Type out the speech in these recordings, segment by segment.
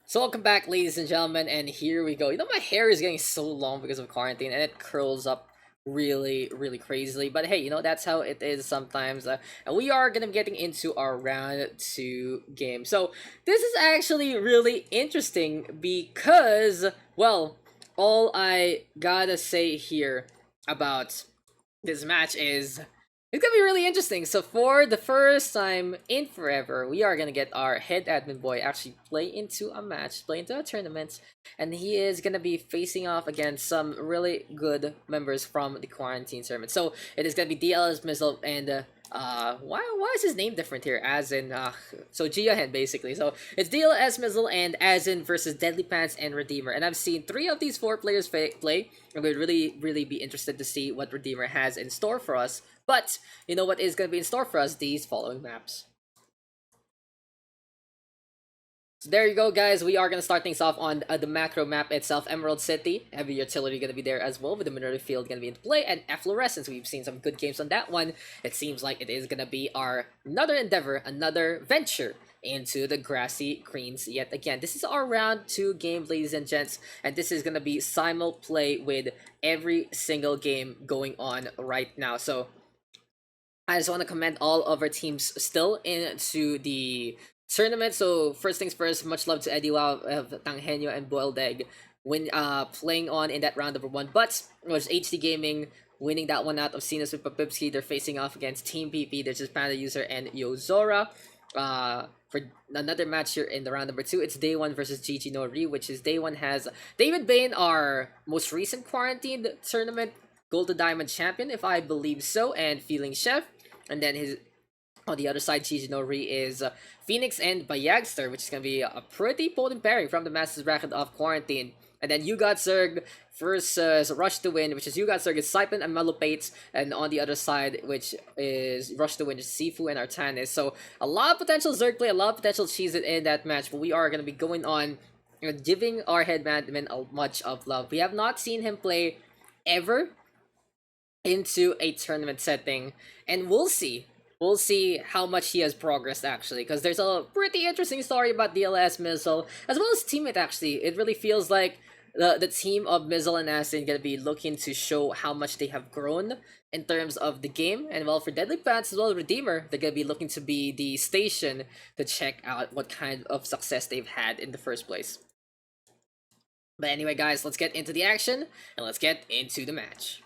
So welcome back, ladies and gentlemen, and here we go. You know, my hair is getting so long because of quarantine, and it curls up really crazily. But hey, you know, that's how it is sometimes. And we are gonna be getting into our round 2 game. So this is actually really interesting because, well, all I gotta say here about this match is it's gonna be really interesting. So for the first time in forever, we are gonna get our head admin boy actually play into a match, play into a tournament, and he is gonna be facing off against some really good members from the quarantine tournament. So it is gonna be DLS Missile and why is his name different here? As in so Geohen basically. So it's DLS Missile and As in versus Deadly Pants and Redeemer. And I've seen 3 of these 4 players play. I would really be interested to see what Redeemer has in store for us. But you know what is going to be in store for us? These following maps. So there you go, guys. We are going to start things off on the macro map itself. Emerald City. Heavy Utility going to be there as well, with the Minority Field going to be in play. And Efflorescence. We've seen some good games on that one. It seems like it is going to be our another endeavor, another venture into the grassy greens yet again. This is our round 2 game, ladies and gents. And this is going to be simul play with every single game going on right now. So I just want to commend all of our teams still into the tournament. So first things first, much love to Eddie Wow of Tanghenyo and Boiled Egg when playing on in that round number 1. But it was HD Gaming winning that one out of Sinus with Papipski. They're facing off against Team PP. There's just Panda User and Yozora. For another match here in the round number 2, it's Day 1 versus Gigi no Ri, which is Day 1 has David Bain, our most recent quarantined tournament Gold to Diamond champion, if I believe so, and Feeling Chef. And then his on the other side, Gigi no Ri is Phoenix and Bayagster, which is going to be a pretty potent pairing from the Masters bracket of Quarantine. And then You Got Zerg versus Rush to Win, which is You Got Zerg is Saipan and Melopate. And on the other side, which is Rush to Win, is Sifu and Artanis. So a lot of potential Zerg play, a lot of potential cheese in that match. But we are going to be going on giving our headman much of love. We have not seen him play ever into a tournament setting, and we'll see how much he has progressed actually, because there's a pretty interesting story about DLS Missile as well as teammate. Actually, it really feels like the team of Missile and Asin gonna be looking to show how much they have grown in terms of the game. And well, for Deadly Pants as well as Redeemer, they're gonna be looking to be the station to check out what kind of success they've had in the first place. But anyway, guys, let's get into the action and let's get into the match.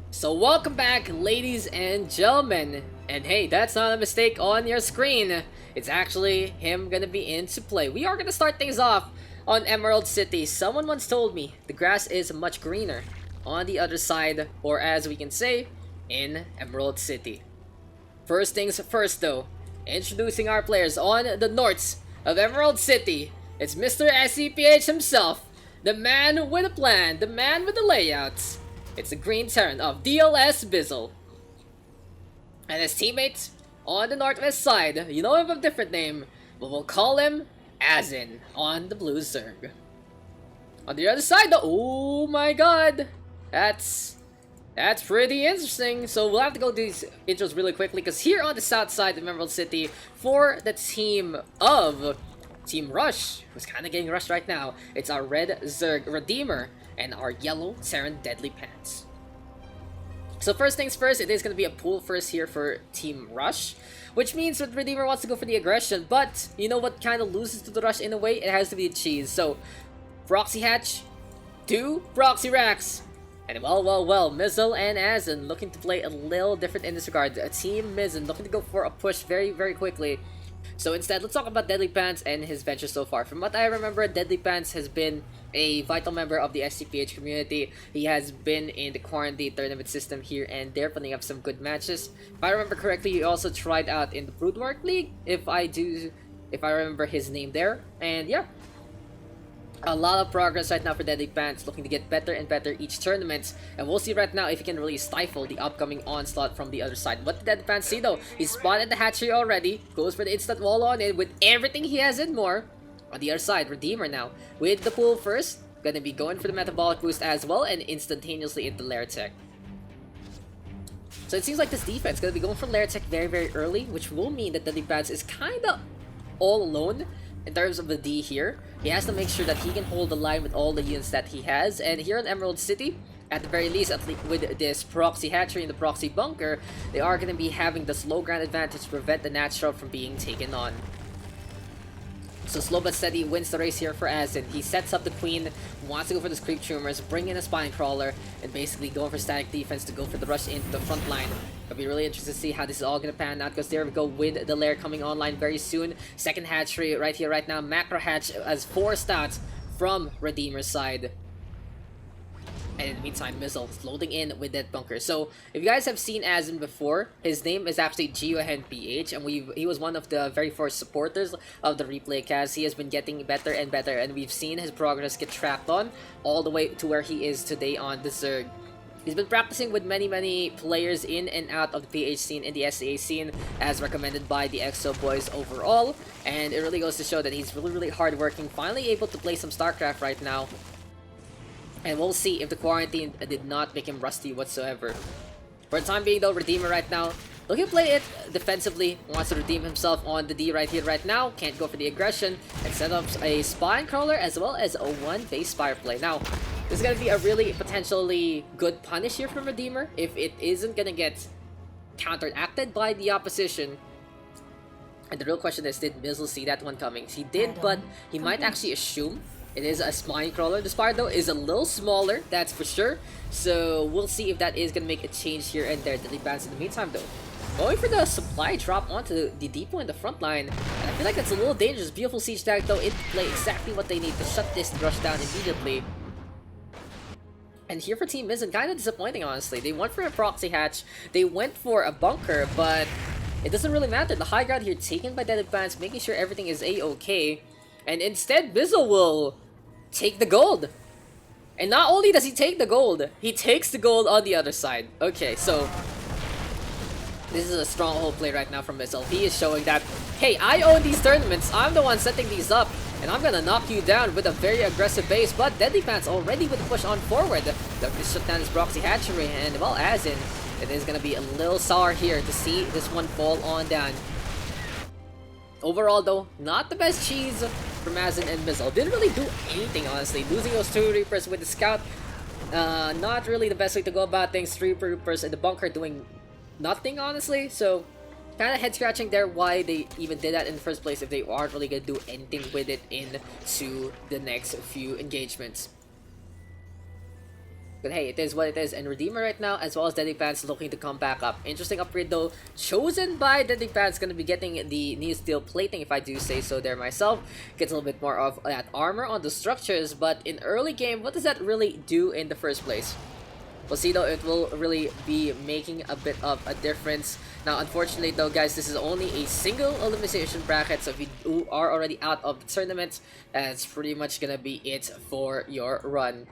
So welcome back, ladies and gentlemen, and hey, that's not a mistake on your screen. It's actually him gonna be into play. We are gonna start things off on Emerald City. Someone once told me the grass is much greener on the other side, or as we can say, in Emerald City. First things first though, introducing our players on the north of Emerald City. It's Mr. SCPH himself, the man with a plan, the man with the layouts. It's the Green Terran of DLS Bizzle. And his teammate on the northwest side, you know him by a different name, but we'll call him Azin on the Blue Zerg. On the other side though, oh my god, that's pretty interesting. So we'll have to go through these intros really quickly, because here on the south side of Emerald City, for the team of Team Rush, who's kind of getting rushed right now, it's our red Zerg Redeemer and our yellow Terran Deadly Pants. So first things first, it is going to be a pool first here for Team Rush, which means that Redeemer wants to go for the aggression, but you know what kind of loses to the Rush in a way? It has to be the cheese. So Proxy Hatch to Proxy Racks. And well, Mizzle and Azin looking to play a little different in this regard. Team Mizzin looking to go for a push very quickly. So instead, let's talk about Deadly Pants and his venture so far. From what I remember, Deadly Pants has been a vital member of the SCPH community. He has been in the quarantine tournament system here, and they're putting up some good matches. If I remember correctly, he also tried out in the Broodmark League, if I remember his name there. And yeah, a lot of progress right now for Deadly Pants, looking to get better and better each tournament. And we'll see right now if he can really stifle the upcoming onslaught from the other side. What did Deadly Pants see though? He spotted the hatchery already, goes for the instant wall on in with everything he has and more. On the other side, Redeemer now with the pool first, gonna be going for the metabolic boost as well, and instantaneously into Lair Tech. So it seems like this defense is going to be going for Lair Tech very, very early, which will mean that the defense is kind of all alone in terms of the D here. He has to make sure that he can hold the line with all the units that he has. And here in Emerald City, at the very least, with this proxy hatchery and the proxy bunker, they are going to be having the slow ground advantage to prevent the natural from being taken on. So slow but steady wins the race here for Azin. He sets up the queen, wants to go for the creep tumors, bring in a spine crawler, and basically going for static defense to go for the rush into the front line. I'll be really interested to see how this is all going to pan out, because there we go with the lair coming online very soon. Second hatchery right here, right now. Macro hatch as 4 stats from Redeemer's side. And in the meantime, Mizzin loading in with that bunker. So, if you guys have seen Azin before, his name is actually GeohenPH, and he was one of the very first supporters of the replay cast. He has been getting better and better, and we've seen his progress get tracked on all the way to where he is today on the Zerg. He's been practicing with many players in and out of the PH scene and the SCA scene, as recommended by the EXO boys overall, and it really goes to show that he's really hardworking, finally able to play some StarCraft right now. And we'll see if the quarantine did not make him rusty whatsoever. For the time being though, Redeemer right now, looking to play it defensively, wants to redeem himself on the D right here right now, can't go for the aggression, and set up a spine crawler as well as a 1 base spire play. Now, this is going to be a really potentially good punish here from Redeemer if it isn't going to get counteracted by the opposition. And the real question is, did Mizzin see that one coming? He did, but he might actually assume it is a spine crawler. The spire though is a little smaller, that's for sure. So we'll see if that is going to make a change here and there. Deadly Bans in the meantime though, going for the supply drop onto the depot in the front line. And I feel like that's a little dangerous. Beautiful siege tag though, it play exactly what they need to shut this rush down immediately. And here for Team Mizzin, kind of disappointing honestly. They went for a proxy hatch, they went for a bunker, but it doesn't really matter. The high ground here taken by Deadly Bans, making sure everything is a-okay. And instead, Mizzin will take the gold. And not only does he take the gold, he takes the gold on the other side. Okay, so this is a stronghold play right now from Mizzin. He is showing that, hey, I own these tournaments, I'm the one setting these up, and I'm gonna knock you down with a very aggressive base. But Deadly Pants already with the push on forward. They'll shut down his proxy hatchery, and well, Azin, it is gonna be a little sour here to see this one fall on down. Overall though, not the best cheese from Mizzin and Mizzin. Didn't really do anything honestly. Losing those 2 Reapers with the scout, not really the best way to go about things. 3 Reapers in the bunker doing nothing honestly. So kind of head scratching there why they even did that in the first place if they aren't really gonna do anything with it into the next few engagements. But hey, it is what it is, and Redeemer right now, as well as Deadly Pants, looking to come back up. Interesting upgrade though, chosen by Deadly Pants, going to be getting the new steel plating, if I do say so there myself. Gets a little bit more of that armor on the structures, but in early game, what does that really do in the first place? We'll see though, it will really be making a bit of a difference. Now, unfortunately though, guys, this is only a single elimination bracket, so if you are already out of the tournament, that's pretty much going to be it for your run.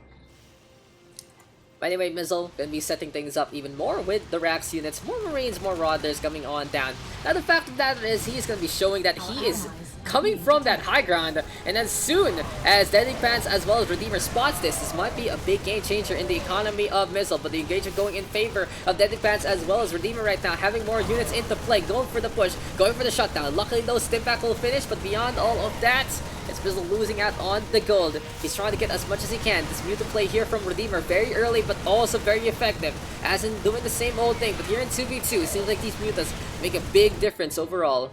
But anyway, Mizzin gonna be setting things up even more with the Rax units, more Marines, more Rodders coming on down. Now the fact of that is he's gonna be showing that he is coming from that high ground, and as soon as Deadly Pants as well as Redeemer spots this might be a big game changer in the economy of Mizzin. But the engagement going in favor of Deadly Pants as well as Redeemer right now, having more units into play, going for the push, going for the shutdown. Luckily though, Stimpak will finish, but beyond all of that, it's Mizzin losing out on the gold. He's trying to get as much as he can. This mutant play here from Redeemer, very early but also very effective. As in doing the same old thing, but here in 2v2, it seems like these mutants make a big difference overall.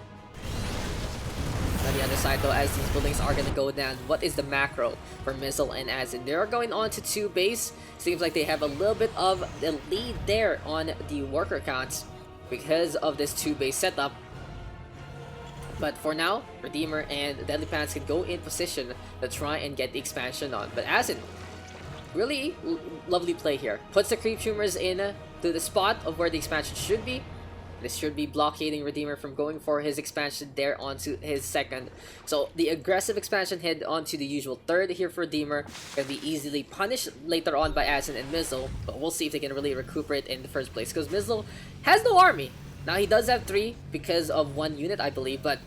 On the other side though, as these buildings are going to go down, what is the macro for Mizzin and Azin? They are going on to 2 base. Seems like they have a little bit of the lead there on the worker counts because of this 2 base setup. But for now, Redeemer and Deadly Pants can go in position to try and get the expansion on. But Azin, really lovely play here. Puts the creep tumors in to the spot of where the expansion should be. This should be blockading Redeemer from going for his expansion there onto his second. So the aggressive expansion head onto the usual third here for Redeemer can be easily punished later on by Azin and Mizzin. But we'll see if they can really recuperate in the first place, because Mizzin has no army. Now he does have 3 because of 1 unit I believe, but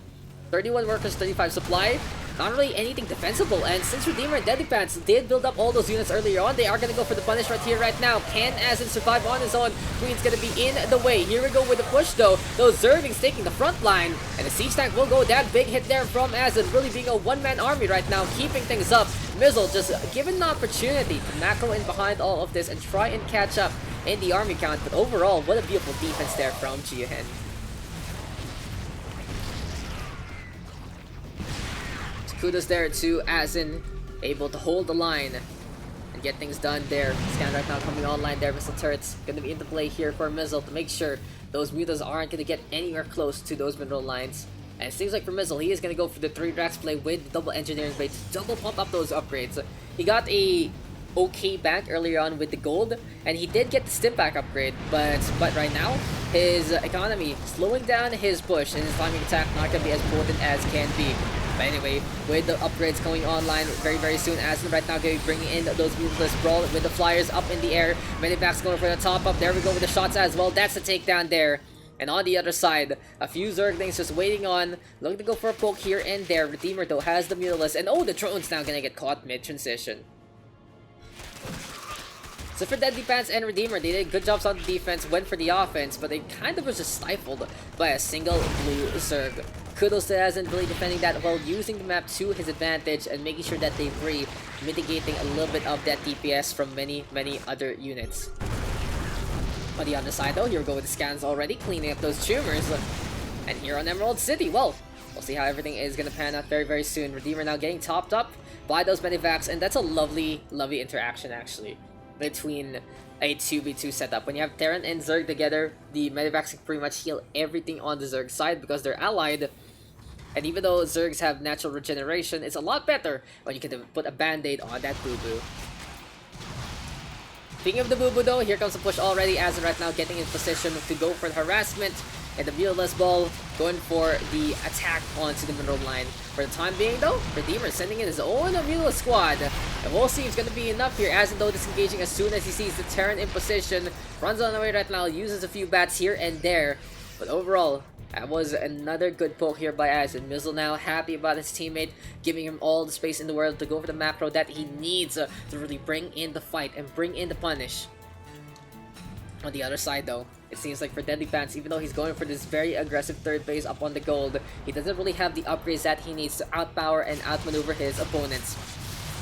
31 workers, 35 supply. not really anything defensible. And since Redeemer and Deadly Pants did build up all those units earlier on, they are going to go for the punish right here, right now. Can Azin survive on his own? Queen's going to be in the way. Here we go with the push though. Those Zerglings taking the front line, and the siege tank will go. That big hit there from Azin, really being a one-man army right now, keeping things up. Mizzle just given the opportunity to macro in behind all of this and try and catch up in the army count. But overall, what a beautiful defense there from Jiahen. Kudos there to Azin, able to hold the line and get things done there. Scan right now coming online there. Missile turrets going to be into play here for Mizzle to make sure those mutas aren't going to get anywhere close to those mineral lines. And it seems like for Mizzle, he is going to go for the 3 Daks play with the double engineering blade to double pump up those upgrades. He got a okay back earlier on with the gold, and he did get the stim pack upgrade, but right now his economy slowing down his push, and his timing attack not going to be as potent as can be. But anyway, with the upgrades going online very soon, Azin right now going to be bringing in those mutalist brawl with the flyers up in the air. Medivacs going for the top up. There we go with the shots as well. That's the takedown there. And on the other side, a few Zerglings just waiting on, looking to go for a poke here and there. Redeemer though has the mutalist, and oh, the drone's now gonna get caught mid-transition. So for Deadly Pants and Redeemer, they did good jobs on the defense, went for the offense, but they kind of was just stifled by a single blue Zerg. Kudos to Azin really defending that while using the map to his advantage and making sure that they free, mitigating a little bit of that DPS from many other units. On the other side though, here we go with the scans already, cleaning up those tumors. And here on Emerald City, well, we'll see how everything is going to pan out very soon. Redeemer now getting topped up by those medivacs, and that's a lovely interaction actually between a 2v2 setup. When you have Terran and Zerg together, the medivacs can pretty much heal everything on the Zerg side because they're allied. And even though Zergs have natural regeneration, it's a lot better when you can put a band-aid on that boo-boo. Speaking of the boo-boo though, here comes the push already. Azin right now getting in position to go for the harassment. And the Mutalist Ball going for the attack onto the mineral line. For the time being though, Redeemer sending in his own Mutalist squad. And we'll see if it's going to be enough here. Azin though disengaging as soon as he sees the Terran in position. Runs on the way right now, uses a few bats here and there. But overall, that was another good poke here by Azin. Mizzle now happy about his teammate, giving him all the space in the world to go for the macro that he needs to really bring in the fight and bring in the punish. On the other side though, it seems like for Deadly Pants, even though he's going for this very aggressive third base up on the gold, he doesn't really have the upgrades that he needs to outpower and outmaneuver his opponents.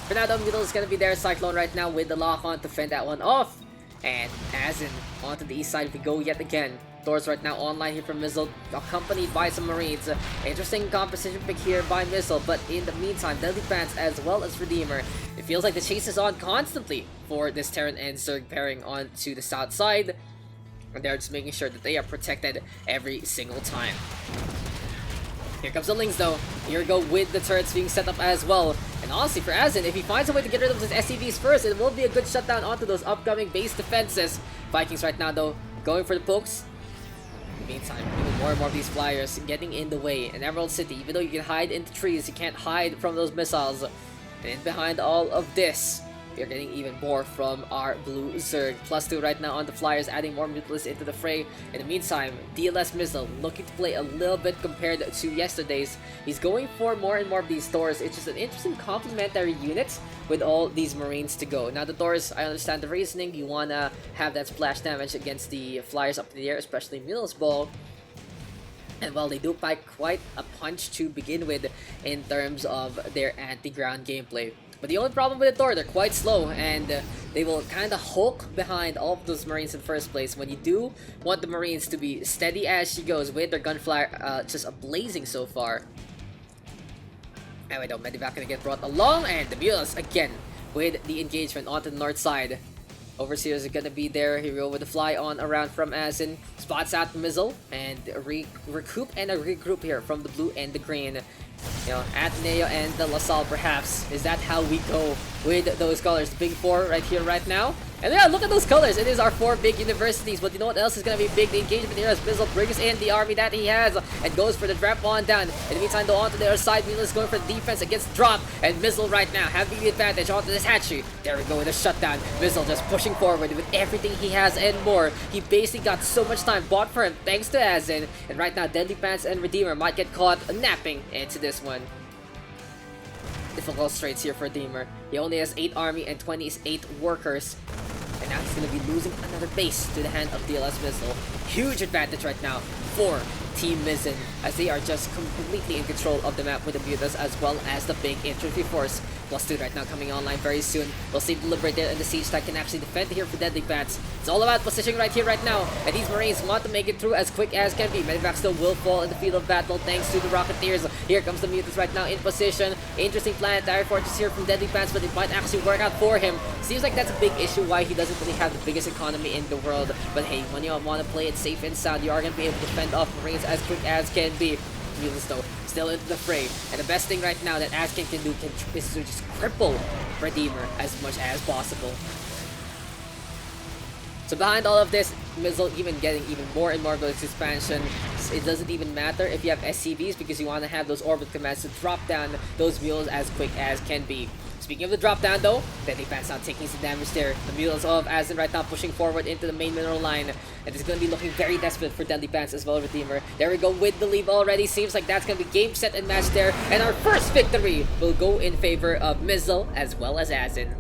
For now though, Middle is going to be there. Cyclone right now with the lock-on to fend that one off. And Azin onto the east side we go yet again. Doors right now online here from Mizzle, accompanied by some Marines. Interesting composition pick here by Mizzle, but in the meantime, Deadly Pants as well as Redeemer, it feels like the chase is on constantly for this Terran and Zerg pairing onto the south side. And they're just making sure that they are protected every single time. Here comes the Lings though. Here we go with the turrets being set up as well. And honestly, for Azin, if he finds a way to get rid of his SCVs first, it will be a good shutdown onto those upcoming base defenses. Vikings right now though, going for the pokes. In the meantime, even more and more of these flyers getting in the way. In Emerald City, even though you can hide into trees, you can't hide from those missiles. And behind all of this, we're getting even more from our blue Zerg. +2 right now on the flyers, adding more Mutalists into the fray. In the meantime, DLS Mizzle looking to play a little bit compared to yesterday's. He's going for more and more of these doors. It's just an interesting complementary unit with all these Marines to go. Now the doors, I understand the reasoning. You want to have that splash damage against the flyers up in the air, especially Mutalist Ball. And well, they do pack quite a punch to begin with in terms of their anti-ground gameplay. But the only problem with the door, they're quite slow, and they will kind of hulk behind all of those Marines in the first place. When you do want the Marines to be steady as she goes with their gunfire just blazing so far. Anyway, though, Medivac gonna get brought along, and the Mules again with the engagement onto the north side. Overseers are gonna be there. Here we go with the fly on around from Azin. Spots out Mizzle and recoup and a regroup here from the blue and the green. You know, Ateneo and the LaSalle perhaps. Is that how we go with those colors? The big four right here, right now. And yeah, look at those colors. It is our 4 big universities. But you know what else is going to be big? The engagement here as Mizzle brings in the army that he has and goes for the drop on down. In the meantime, though, onto the other side, Mizzle is going for the defense against drop. And Mizzle right now having the advantage onto this hatchery. There we go with a shutdown. Mizzle just pushing forward with everything he has and more. He basically got so much time bought for him thanks to Azin. And right now, Deadly Pants and Redeemer might get caught napping into this one. difficult straits here for Deemer. He only has 8 army and 28 workers. And now he's going to be losing another base to the hand of DLS Missile. Huge advantage right now for Team Mizzin, as they are just completely in control of the map with the Mutas as well as the big infantry force. +2 right now coming online very soon. We'll see the Liberator and the Siege that can actually defend here for Deadly Pants. It's all about positioning right here, right now. And these Marines want to make it through as quick as can be. Medivac still will fall in the field of battle thanks to the Rocketeers. Here comes the Mutants right now in position. Interesting planetary fortress here from Deadly Pants, but it might actually work out for him. Seems like that's a big issue why he doesn't really have the biggest economy in the world. But hey, when you want to play it safe and sound, you are going to be able to fend off Marines as quick as can be. Mutants though, still into the fray. And the best thing right now that Askin can do is to just cripple Redeemer as much as possible. So behind all of this, Mizzle even getting even more and more of this expansion. It doesn't even matter if you have SCVs because you want to have those orbit commands to drop down those mules as quick as can be. Speaking of the drop down though, Deadly Pants not taking some damage there. The mules of Asin right now pushing forward into the main mineral line. And it's going to be looking very desperate for Deadly Pants as well, Redeemer. There we go with the lead already. Seems like that's going to be game, set, and match there. And our first victory will go in favor of Mizzle as well as Asin.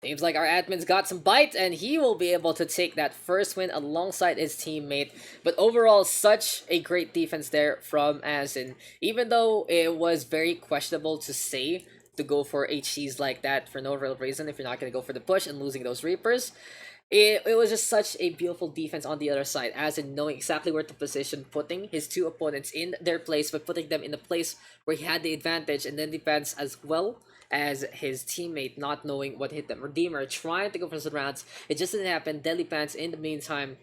Seems like our admin's got some bite, and he will be able to take that first win alongside his teammate. But overall, such a great defense there from Asin. Even though it was very questionable to say to go for HCs like that for no real reason if you're not going to go for the push and losing those Reapers. It was just such a beautiful defense on the other side, as in knowing exactly where to position, putting his two opponents in their place, but putting them in the place where he had the advantage, and then defense as well as his teammate not knowing what hit them. Redeemer trying to go for some rounds. It just didn't happen. Deadly Pants in the meantime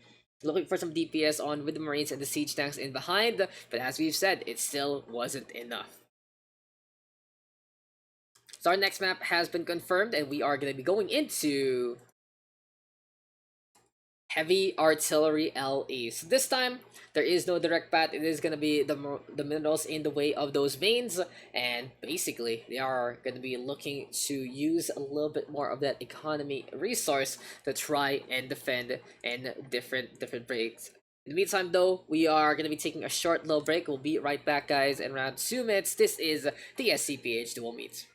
looking for some DPS on with the Marines and the siege tanks in behind, but as we've said, it still wasn't enough. So our next map has been confirmed, and we are going to be going into Heavy Artillery LE. So this time, there is no direct path. It is going to be the minerals in the way of those veins. And basically, they are going to be looking to use a little bit more of that economy resource to try and defend in different breaks. In the meantime, though, we are going to be taking a short little break. We'll be right back, guys, in around 2 minutes. This is the SCPH Dual Meet.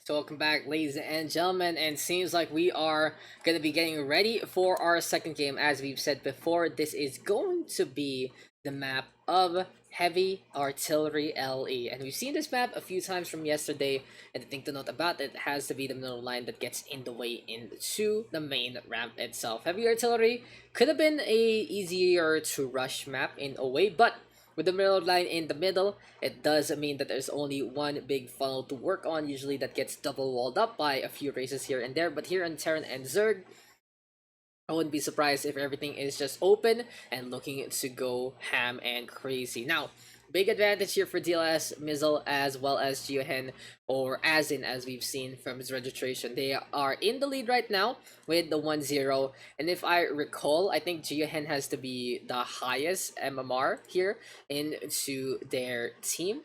So welcome back, ladies and gentlemen, and seems like we are going to be getting ready for our second game. As we've said before, this is going to be the map of Heavy Artillery LE, and we've seen this map a few times from yesterday, and the thing to note about it has to be the middle line that gets in the way into the main ramp itself. Heavy Artillery could have been a easier to rush map in a way, but with the middle line in the middle, it does mean that there's only one big funnel to work on, usually that gets double walled up by a few races here and there. But here on Terran and Zerg, I wouldn't be surprised if everything is just open and looking to go ham and crazy. Now, big advantage here for DLS, Mizzle, as well as Geohen, or Azin, as we've seen from his registration. They are in the lead right now with the 1-0. And if I recall, I think Geohen has to be the highest MMR here into their team.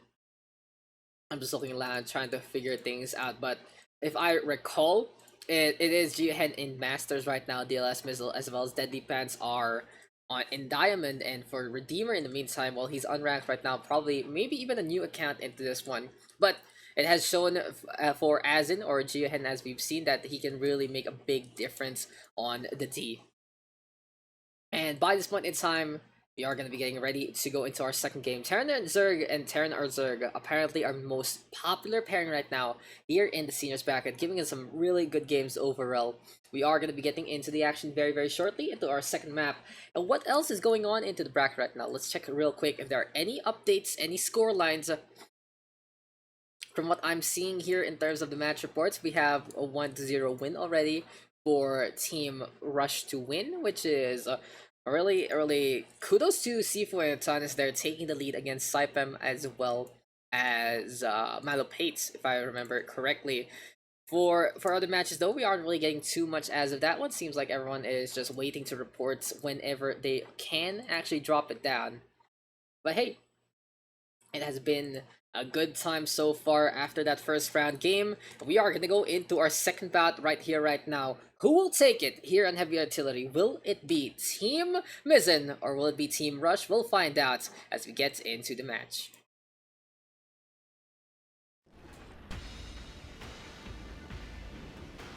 I'm just looking around trying to figure things out. But if I recall, it is Geohen in Masters right now. DLS, Mizzle, as well as Deadly Pants are in Diamond, and for Redeemer in the meantime, while he's unranked right now, probably maybe even a new account into this one. But it has shown for Azin or Geohen, as we've seen, that he can really make a big difference on the D. And by this point in time, we are going to be getting ready to go into our second game. Terran and Zerg, and Terran or Zerg apparently our most popular pairing right now here in the seniors bracket, giving us some really good games overall. We are going to be getting into the action very, very shortly into our second map. And what else is going on into the bracket right now? Let's check real quick if there are any updates, any score lines. From what I'm seeing here in terms of the match reports, we have a 1-0 win already for Team Rush to Win, which is really kudos to Sifu and Tanis. They're taking the lead against Saipem as well as Malopates, if I remember correctly. For other matches though, we aren't really getting too much as of that one. Seems like everyone is just waiting to report whenever they can actually drop it down. But hey, it has been a good time so far after that first round game. We are going to go into our second bout right here, right now. Who will take it here on Heavy Artillery? Will it be Team Mizzin or will it be Team Rush? We'll find out as we get into the match.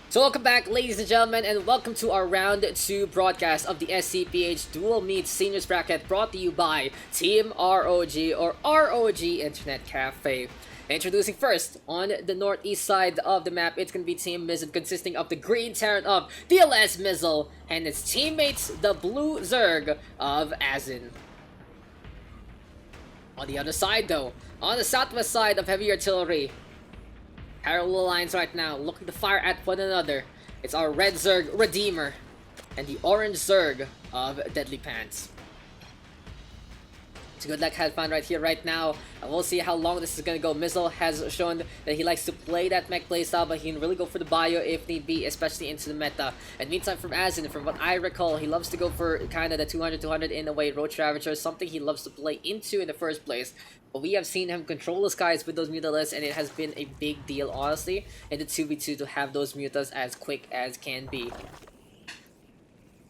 So welcome back, ladies and gentlemen, and welcome to our round 2 broadcast of the SCPH Dual Meet Seniors Bracket, brought to you by Team ROG or ROG Internet Cafe. Introducing first, on the northeast side of the map, it's going to be Team Mizzin, consisting of the green Terran of DLS Mizzle and its teammates, the blue Zerg of Azin. On the other side though, on the southwest side of Heavy Artillery, parallel lines right now, looking to fire at one another. It's our red Zerg Redeemer and the orange Zerg of Deadly Pants. It's a good luck had fun right here, right now. And we'll see how long this is gonna go. Mizzle has shown that he likes to play that mech playstyle, but he can really go for the bio if need be, especially into the meta. And meantime, from Azin, from what I recall, he loves to go for kind of the 200-200 in a way Roach Ravager, something he loves to play into in the first place. But we have seen him control the skies with those Mutalisks, and it has been a big deal, honestly, in the 2v2 to have those Mutas as quick as can be.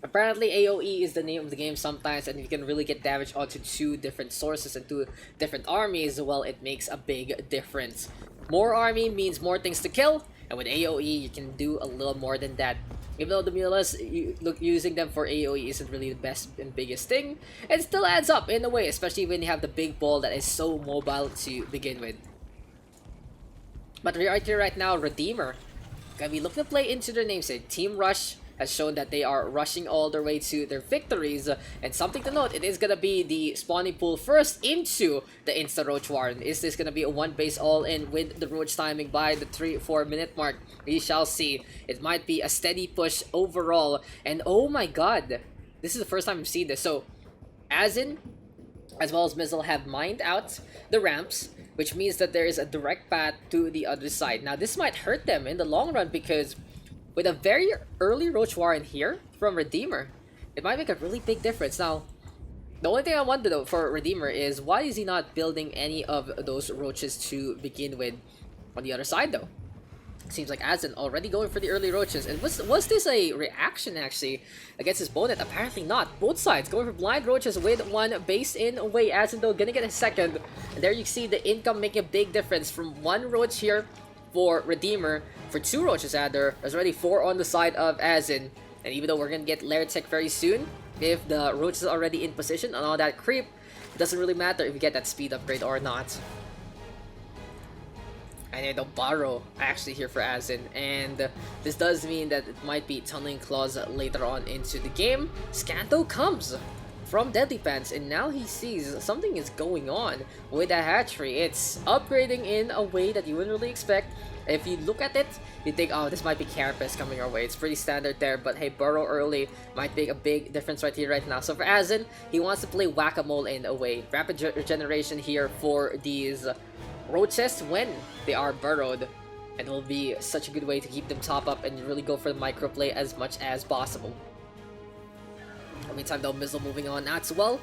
Apparently, AoE is the name of the game sometimes, and you can really get damage onto 2 different sources and 2 different armies. Well, it makes a big difference. More army means more things to kill, and with AoE, you can do a little more than that. Even though the Mutalisks, using them for AoE isn't really the best and biggest thing, it still adds up in a way, especially when you have the big ball that is so mobile to begin with. But right here, right now, Redeemer gonna be looking to play into their namesake. Team Rush has shown that they are rushing all their way to their victories, and something to note, it is gonna be the spawning pool first into the Insta Roach Warren. Is this gonna be a one base all in with the Roach timing by the 3-4 minute mark? We shall see. It might be a steady push overall, and oh my god, this is the first time I've seen this. So Azin as well as Mizzle have mined out the ramps, which means that there is a direct path to the other side. Now this might hurt them in the long run, because with a very early Roach Warren here from Redeemer, it might make a really big difference. Now, the only thing I wonder though for Redeemer is, why is he not building any of those roaches to begin with on the other side though? Seems like Azin already going for the early roaches. And was this a reaction actually against his opponent? Apparently not. Both sides going for blind roaches with one base in away. Azin though gonna get a second. And there you see the income making a big difference from one roach here for Redeemer. For 2 roaches rather, there's already 4 on the side of Azin. And even though we're gonna get Lair Tech very soon, if the roach is already in position on all that creep, it doesn't really matter if you get that speed upgrade or not. And then the Burrow actually here for Azin, and this does mean that it might be Tunneling Claws later on into the game. Scanto comes from Deadly Pants, and now he sees something is going on with the hatchery. It's upgrading in a way that you wouldn't really expect. If you look at it, you think, oh, this might be Carapace coming our way. It's pretty standard there, but hey, Burrow early might make a big difference right here, right now. So for Azin, he wants to play Whack-A-Mole in a way. Rapid regeneration here for these roaches when they are burrowed. And it will be such a good way to keep them top up and really go for the microplay as much as possible. In the meantime though, Mizzin moving on as well.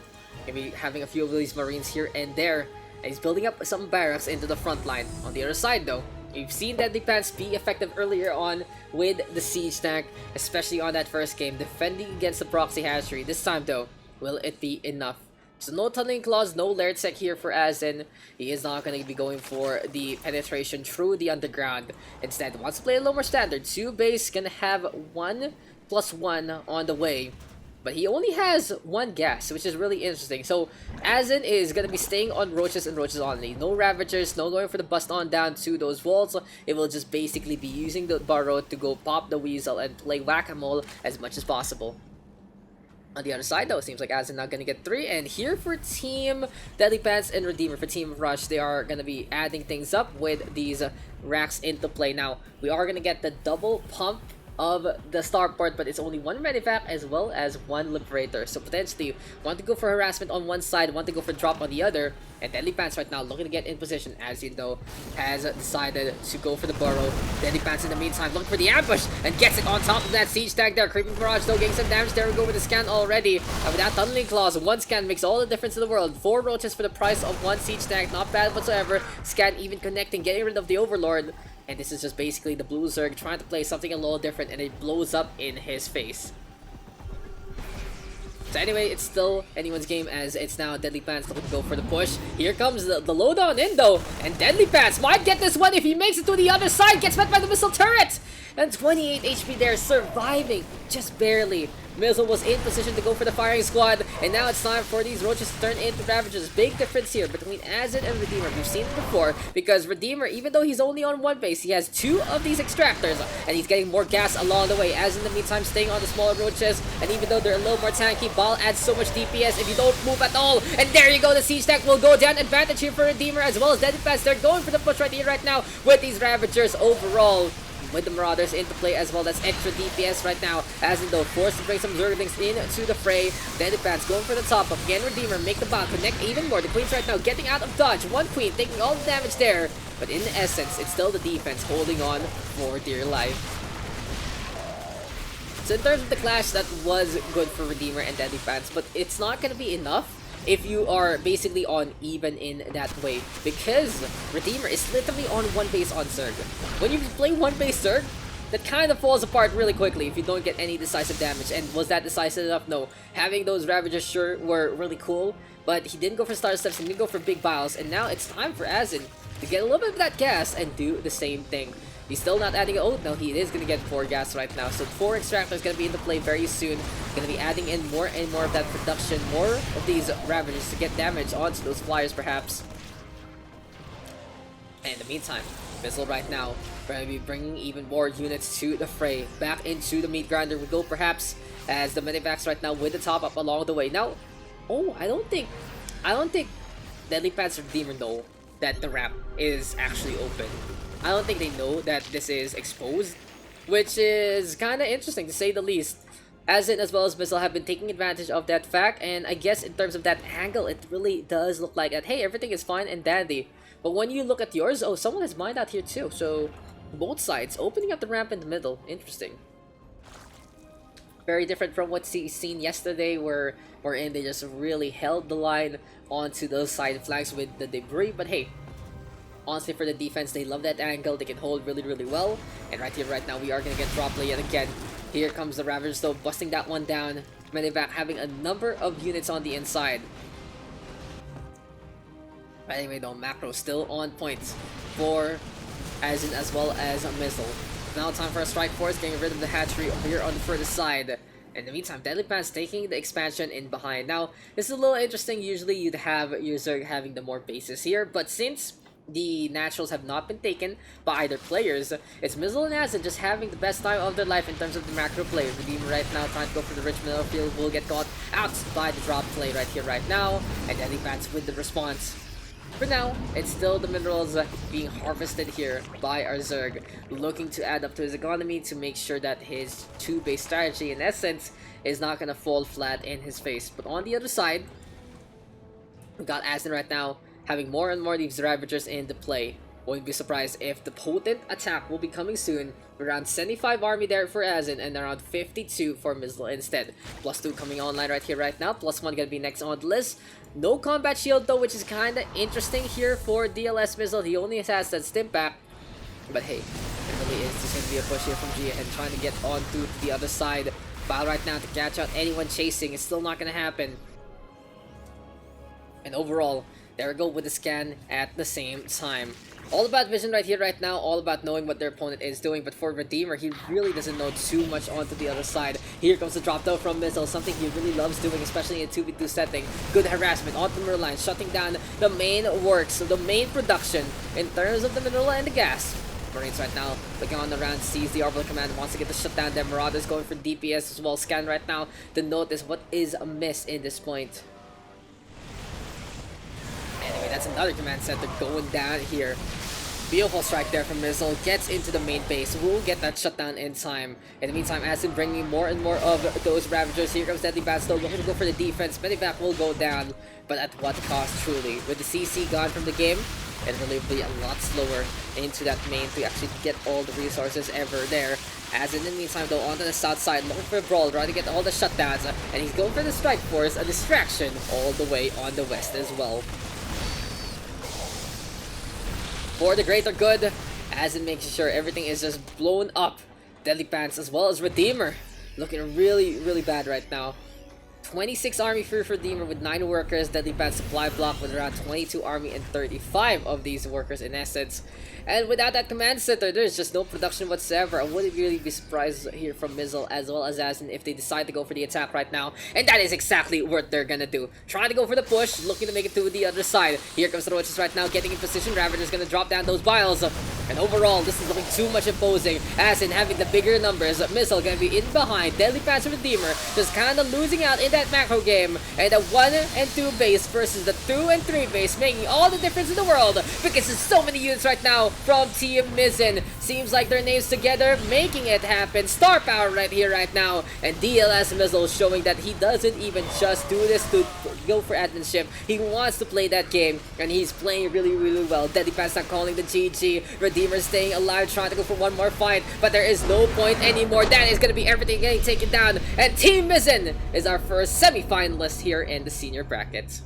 Maybe having a few of these Marines here and there. And he's building up some barracks into the front line. On the other side though, we've seen Deadly Pants be effective earlier on with the Siege Tank, especially on that first game, defending against the Proxy Hatchery. This time though, will it be enough? So no Tunneling Claws, no Lair Tech here for Azin. He is not going to be going for the penetration through the underground. Instead, wants to play a little more standard. 2 base, gonna have 1+1 on the way. But he only has 1 gas, which is really interesting. So Azin is going to be staying on roaches and roaches only. No Ravagers, no going for the bust on down to those walls. It will just basically be using the Burrow to go pop the Weasel and play Whack-A-Mole as much as possible. On the other side though, seems like Azin not gonna get 3, and here for Team Deadly Pants and Redeemer, for Team Rush, they are gonna be adding things up with these racks into play. Now, we are gonna get the double pump of the starport, but it's only 1 Medivac as well as 1 Liberator. So potentially, want to go for harassment on one side, want to go for drop on the other. And Deadly Pants right now looking to get in position, as you know, has decided to go for the Burrow. Deadly Pants in the meantime looking for the ambush and gets it on top of that Siege Tank there. Creeping Barrage though, getting some damage. There we go with the scan already. And with that Tunneling Claws, 1 scan makes all the difference in the world. 4 roaches for the price of 1 Siege Tank, not bad whatsoever. Scan even connecting, getting rid of the Overlord. And this is just basically the Blue Zerg trying to play something a little different, and it blows up in his face. So anyway, it's still anyone's game, as it's now Deadly Pants looking to go for the push. Here comes the lowdown in though, and Deadly Pants might get this one if he makes it to the other side, gets met by the missile turret! And 28 HP there, surviving just barely. Mizzin was in position to go for the firing squad, and now it's time for these roaches to turn into Ravagers. Big difference here between Azin and Redeemer. We've seen it before, because Redeemer, even though he's only on 1 base, he has 2 of these extractors, and he's getting more gas along the way. As in the meantime, staying on the smaller roaches, and even though they're a little more tanky, Ball adds so much DPS if you don't move at all. And there you go, the Siege Tank will go down. Advantage here for Redeemer, as well as Deadly Pants. They're going for the push right here, right now, with these Ravagers overall. With the Marauders into play as well, that's extra DPS right now. As in though, forced to bring some Zerglings into the fray. Deadly Pants going for the top up. Again, Redeemer make the bomb, connect even more. The Queens right now getting out of dodge. 1 Queen taking all the damage there. But in essence, it's still the defense holding on for dear life. So in terms of the clash, that was good for Redeemer and Deadly Pants, but it's not going to be enough if you are basically on even in that way, because Redeemer is literally on 1 base on Zerg. When you play 1 base Zerg, that kind of falls apart really quickly if you don't get any decisive damage. And was that decisive enough? No. Having those Ravagers sure were really cool, but he didn't go for Star Steps, he didn't go for Big Biles, and now it's time for Azin to get a little bit of that gas and do the same thing. He's still not adding. Oh no, he is going to get 4 gas right now. So 4 extractors going to be into play very soon. Going to be adding in more and more of that production, more of these Ravagers to get damage onto those flyers perhaps. And in the meantime, Missile right now going to be bringing even more units to the fray. Back into the meat grinder we go perhaps, as the Medivacs right now with the top up along the way. Now, oh, I don't think Deadly Pants or Redeemer know that the ramp is actually open. I don't think they know that this is exposed, which is kind of interesting to say the least. Azin as well as Missile have been taking advantage of that fact, and I guess in terms of that angle, it really does look like that, hey, everything is fine and dandy. But when you look at yours, oh, someone has mined out here too, so both sides opening up the ramp in the middle. Interesting. Very different from what's seen yesterday, wherein they just really held the line onto those side flanks with the debris. But hey, honestly, for the defense, they love that angle. They can hold really, really well. And right here, right now, we are going to get drop play yet again. Here comes the Ravagers, though, busting that one down. Medivac having a number of units on the inside. But anyway, though, macro still on point for as well as a Mizzle. Now time for a Strike Force, getting rid of the hatchery over here on the further side. In the meantime, Deadly Pants taking the expansion in behind. Now, this is a little interesting. Usually you'd have your Zerg having the more bases here, but since the naturals have not been taken by either players, it's Mizzle and Azin just having the best time of their life in terms of the macro play. Redeemer right now trying to go for the rich middle field will get caught out by the drop play right here, right now, and Deadly Pants with the response. For now, it's still the minerals being harvested here by our Zerg, looking to add up to his economy to make sure that his 2-base strategy, in essence, is not going to fall flat in his face. But on the other side, we got Azin right now having more and more of these Ravagers in the play. Wouldn't be surprised if the potent attack will be coming soon. Around 75 army there for Azin and around 52 for Mizzle instead. +2 coming online right here, right now. +1 gonna be next on the list. No combat shield though, which is kinda interesting here for DLS Mizzle. He only has that stim back. But hey, it really is just gonna be a push here from Gia and trying to get onto the other side. While right now to catch out anyone chasing is still not gonna happen. And overall, there we go with the scan at the same time. All about vision right here, right now, all about knowing what their opponent is doing, but for Redeemer, he really doesn't know too much onto the other side. Here comes the drop though from Mizzle, something he really loves doing, especially in a 2v2 setting. Good harassment onto the middle line, shutting down the main works, so the main production in terms of the mineral and the gas. Marines right now looking on the round, sees the Orbital Command, wants to get the shutdown there. Marauders going for DPS as well. Scan right now to notice what is amiss in this point. Anyway, that's another command center going down here. Beautiful strike there from Mizzle, gets into the main base, will get that shutdown in time. In the meantime, Azin bringing more and more of those Ravagers. Here comes Deadly Bats though, looking to go for the defense. Medivac will go down, but at what cost truly? With the CC gone from the game, it really will be a lot slower into that main to actually get all the resources ever there. Azin in the meantime though, onto the south side, looking for a brawl, trying to get all the shutdowns, and he's going for the Strike Force, a distraction all the way on the west as well. For the greater good, as it makes sure everything is just blown up. Deadly Pants as well as Redeemer looking really bad right now. 26 army for Redeemer with 9 workers. Deadly Pants supply block with around 22 army and 35 of these workers in essence. And without that command center, there's just no production whatsoever. I wouldn't really be surprised here from Mizzle as well as Azin if they decide to go for the attack right now. And that is exactly what they're gonna do. Trying to go for the push, looking to make it to the other side. Here comes the Roaches right now, getting in position. Ravager's gonna drop down those vials. And overall, this is looking too much imposing. Azin having the bigger numbers. Mizzle gonna be in behind. Deadly Pants and Redeemer just kinda losing out in that macro game. And the 1 and 2 base versus the 2 and 3 base, making all the difference in the world. Because there's so many units right now from Team Mizzin. Seems like their names together, making it happen. Star power right here, right now. And DLS Mizzle showing that he doesn't even just do this to go for adminship. He wants to play that game, and he's playing really well. Deadly Pants not calling the GG. Redeemer staying alive, trying to go for one more fight, but there is no point anymore. That is going to be everything getting taken down. And Team Mizzin is our first semi-finalist here in the senior bracket.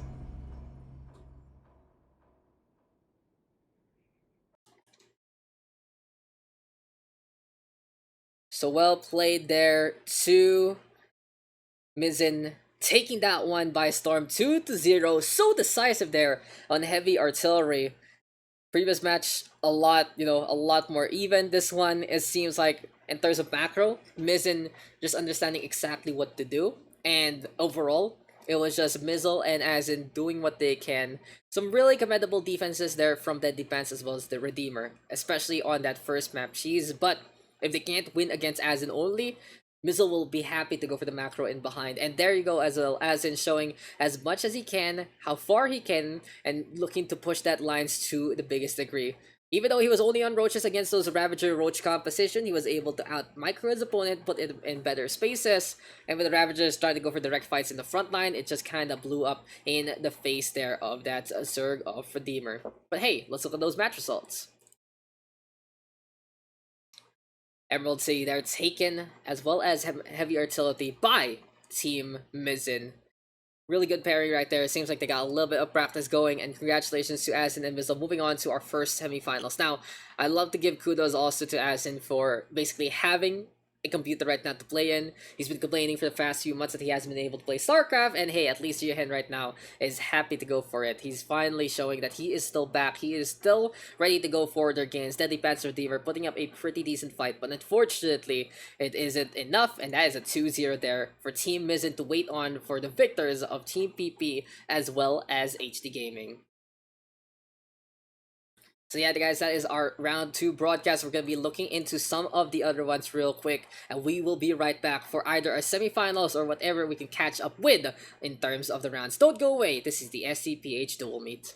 So well played there to Mizzin, taking that one by storm, 2-0. So decisive there on heavy artillery. Previous match, a lot more even. This one, it seems like in terms of macro, Mizzin just understanding exactly what to do. And overall, it was just Mizzle and Azin doing what they can. Some really commendable defenses there from the defense as well as the Redeemer, especially on that first map cheese. But if they can't win against Azin only, Mizzle will be happy to go for the macro in behind. And there you go as well, Azin showing as much as he can, how far he can, and looking to push that lines to the biggest degree. Even though he was only on Roaches against those Ravager Roach composition, he was able to out-micro his opponent, put it in better spaces, and with the Ravagers trying to go for direct fights in the front line, it just kind of blew up in the face there of that Zerg of Redeemer. But hey, let's look at those match results. Emerald City there taken, as well as heavy artillery by Team Mizzin. Really good pairing right there. It seems like they got a little bit of practice going, and congratulations to Azin and Mizzle moving on to our first semifinals. Now, I love to give kudos also to Azin for basically having a computer right now to play in. He's been complaining for the past few months that he hasn't been able to play StarCraft, and hey, at least Yohen right now is happy to go for it. He's finally showing that he is still back. He is still ready to go for their games. Deadly Panzer Redeemer putting up a pretty decent fight, but unfortunately, it isn't enough, and that is a 2-0 there for Team Mizzin to wait on for the victors of Team PP as well as HD Gaming. So yeah, guys, that is our round 2 broadcast. We're going to be looking into some of the other ones real quick, and we will be right back for either our semifinals or whatever we can catch up with in terms of the rounds. Don't go away. This is the SCPH Dual Meet.